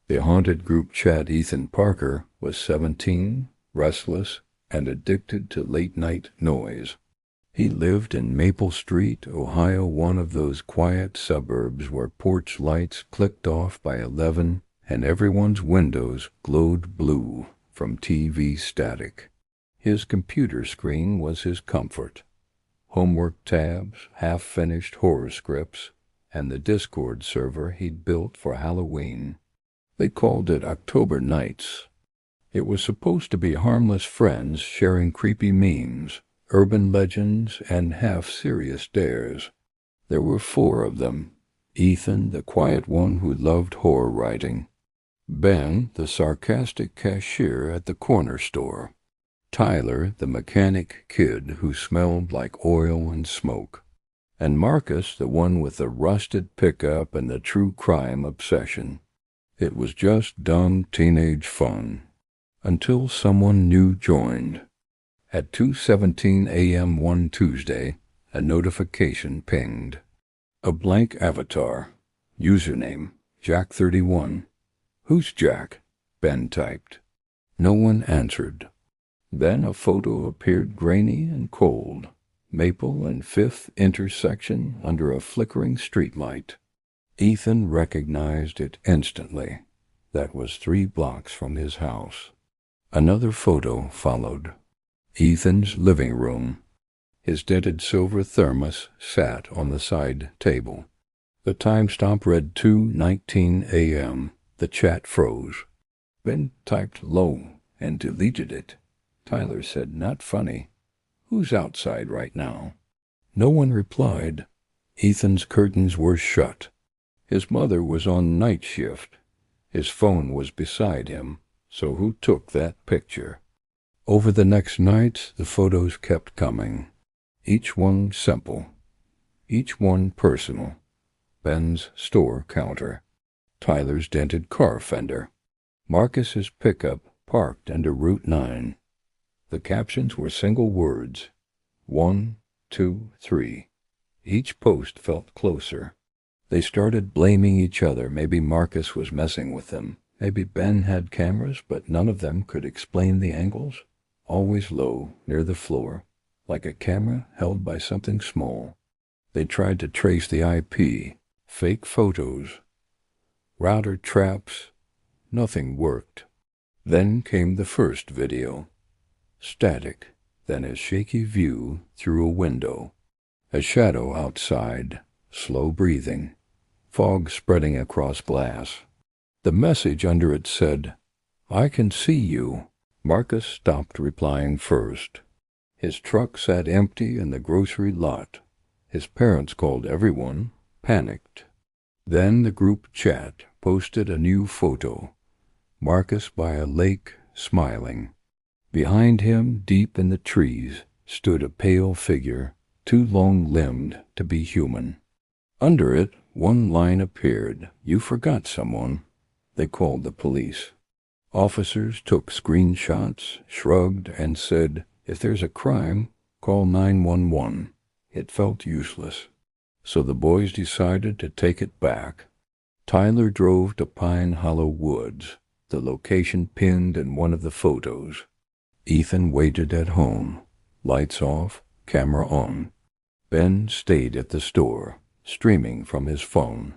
The haunted group chat Ethan Parker was 17, restless, and addicted to late-night noise. He lived in Maple Street, Ohio, one of those quiet suburbs where porch lights clicked off by 11 and everyone's windows glowed blue from TV static. His computer screen was his comfort. Homework tabs, half-finished horror scripts, and the Discord server he'd built for Halloween. They called it October Nights. It was supposed to be harmless friends sharing creepy memes, urban legends, and half-serious dares. There were 4 of them. Ethan, the quiet one who loved horror writing. Ben, the sarcastic cashier at the corner store. Tyler, the mechanic kid who smelled like oil and smoke. And Marcus, the one with the rusted pickup and the true crime obsession. It was just dumb teenage fun. Until someone new joined. At 2:17 a.m. one Tuesday, a notification pinged. A blank avatar. Username, Jack31. "Who's Jack?" Ben typed. No one answered. Then a photo appeared, grainy and cold. Maple and 5th intersection under a flickering streetlight. Ethan recognized it instantly. That was 3 blocks from his house. Another photo followed. Ethan's living room. His dented silver thermos sat on the side table. The timestamp read 2:19 a.m. The chat froze. Ben typed low and deleted it. Tyler said, "Not funny. Who's outside right now?" No one replied. Ethan's curtains were shut. His mother was on night shift. His phone was beside him, so who took that picture? Over the next nights, the photos kept coming. Each one simple. Each one personal. Ben's store counter. Tyler's dented car fender. Marcus's pickup parked under Route 9. The captions were single words. 1, 2, 3. Each post felt closer. They started blaming each other. Maybe Marcus was messing with them. Maybe Ben had cameras, but none of them could explain the angles. Always low, near the floor, like a camera held by something small. They tried to trace the IP. Fake photos. Router traps. Nothing worked. Then came the first video. Static, then a shaky view through a window. A shadow outside, slow breathing. Fog spreading across glass. The message under it said, "I can see you." Marcus stopped replying first. His truck sat empty in the grocery lot. His parents called everyone, panicked. Then the group chat posted a new photo. Marcus by a lake, smiling. Behind him, deep in the trees, stood a pale figure, too long-limbed to be human. Under it, one line appeared, "You forgot someone." They called the police. Officers took screenshots, shrugged, and said, "If there's a crime, call 911. It felt useless. So the boys decided to take it back. Tyler drove to Pine Hollow Woods, the location pinned in one of the photos. Ethan waited at home, lights off, camera on. Ben stayed at the store, streaming from his phone.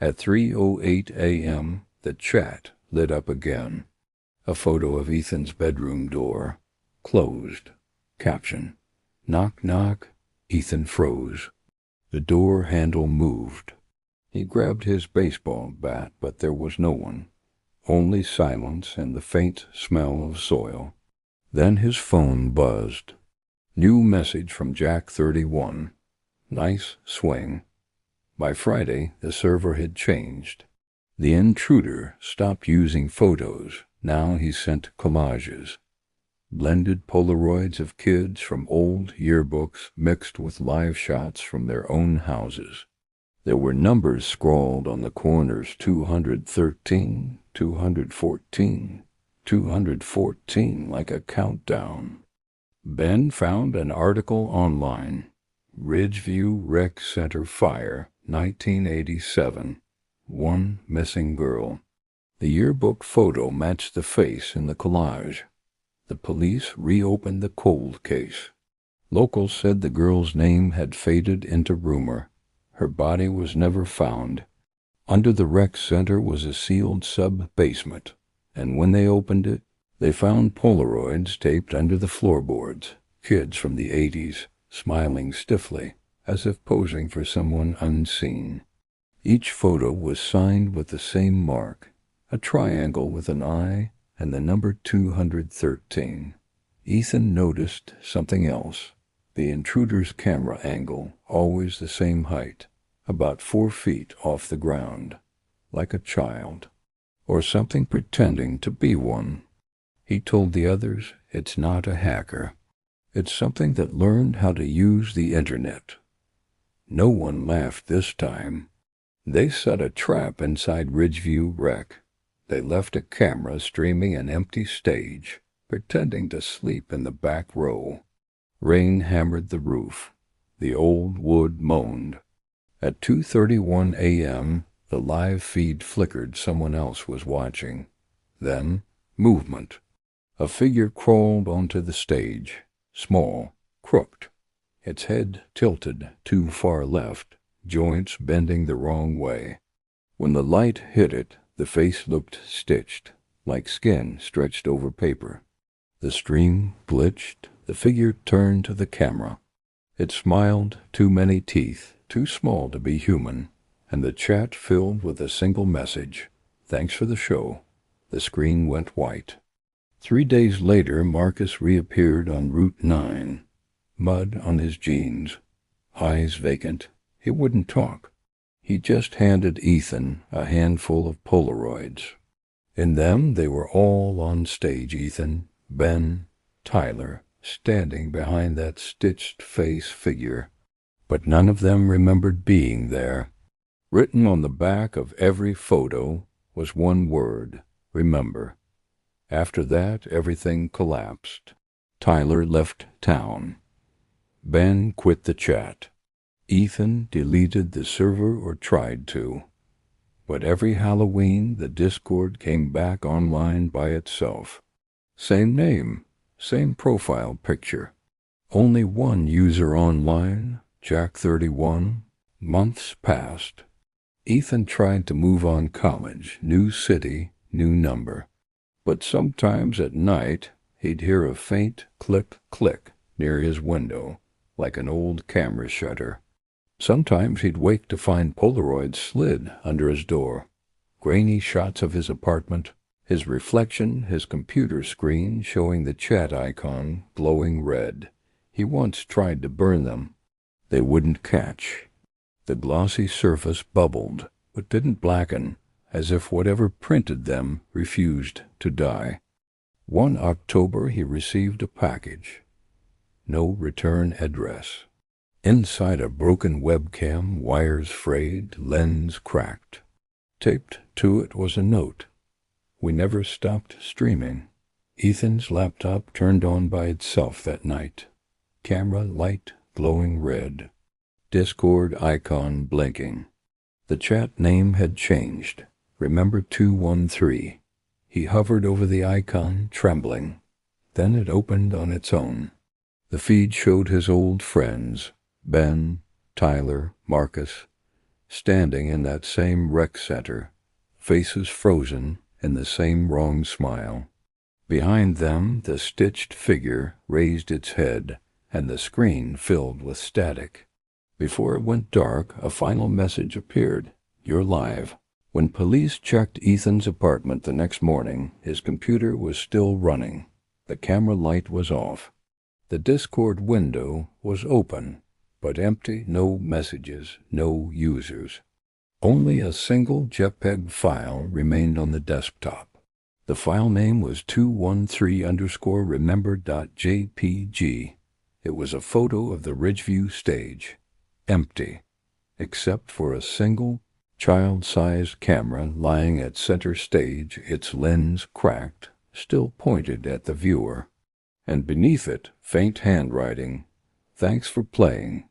At 3:08 a.m., the chat lit up again. A photo of Ethan's bedroom door, closed. Caption, "Knock, knock." Ethan froze. The door handle moved. He grabbed his baseball bat, but there was no one. Only silence and the faint smell of soil. Then his phone buzzed. New message from Jack31. Nice swing. By Friday, the server had changed. The intruder stopped using photos. Now he sent collages. Blended Polaroids of kids from old yearbooks mixed with live shots from their own houses. There were numbers scrawled on the corners, 213, 214, 214, like a countdown. Ben found an article online. Ridgeview Rec Center Fire, 1987. One missing girl. The yearbook photo matched the face in the collage. The police reopened the cold case. Locals said the girl's name had faded into rumor. Her body was never found. Under the rec center was a sealed sub-basement, and when they opened it, they found Polaroids taped under the floorboards, kids from the 80s, smiling stiffly, as if posing for someone unseen. Each photo was signed with the same mark, a triangle with an eye and the number 213. Ethan noticed something else. The intruder's camera angle, always the same height, about 4 feet off the ground, like a child, or something pretending to be one. He told the others, it's not a hacker. It's something that learned how to use the internet. No one laughed this time. They set a trap inside Ridgeview Rec. They left a camera streaming an empty stage, pretending to sleep in the back row. Rain hammered the roof. The old wood moaned. At 2:31 a.m., the live feed flickered someone else was watching. Then, movement. A figure crawled onto the stage, small, crooked, its head tilted too far left, joints bending the wrong way. When the light hit it, the face looked stitched, like skin stretched over paper. The stream glitched. The figure turned to the camera. It smiled, too many teeth, too small to be human, and the chat filled with a single message. Thanks for the show. The screen went white. 3 days later, Marcus reappeared on Route 9. Mud on his jeans. Eyes vacant. He wouldn't talk. He just handed Ethan a handful of Polaroids. In them, they were all on stage, Ethan, Ben, Tyler, standing behind that stitched face figure. But none of them remembered being there. Written on the back of every photo was one word, remember. After that, everything collapsed. Tyler left town. Ben quit the chat. Ethan deleted the server or tried to. But every Halloween, the Discord came back online by itself. Same name, same profile picture. Only one user online, Jack31. Months passed. Ethan tried to move on college, new city, new number. But sometimes at night, he'd hear a faint click-click near his window, like an old camera shutter. Sometimes he'd wake to find Polaroids slid under his door. Grainy shots of his apartment, his reflection, his computer screen showing the chat icon glowing red. He once tried to burn them. They wouldn't catch. The glossy surface bubbled, but didn't blacken, as if whatever printed them refused to die. One October he received a package. No return address. Inside a broken webcam, wires frayed, lens cracked. Taped to it was a note. We never stopped streaming. Ethan's laptop turned on by itself that night. Camera light glowing red. Discord icon blinking. The chat name had changed. Remember 213. He hovered over the icon, trembling. Then it opened on its own. The feed showed his old friends, Ben, Tyler, Marcus, standing in that same rec center, faces frozen in the same wrong smile. Behind them, the stitched figure raised its head, and the screen filled with static. Before it went dark, a final message appeared. You're live. When police checked Ethan's apartment the next morning, his computer was still running. The camera light was off. The Discord window was open, but empty, no messages, no users. Only a single JPEG file remained on the desktop. The file name was 213_remember.jpg. It was a photo of the Ridgeview stage, empty, except for a single child-sized camera lying at center stage, its lens cracked, still pointed at the viewer. And beneath it, faint handwriting, "Thanks for playing.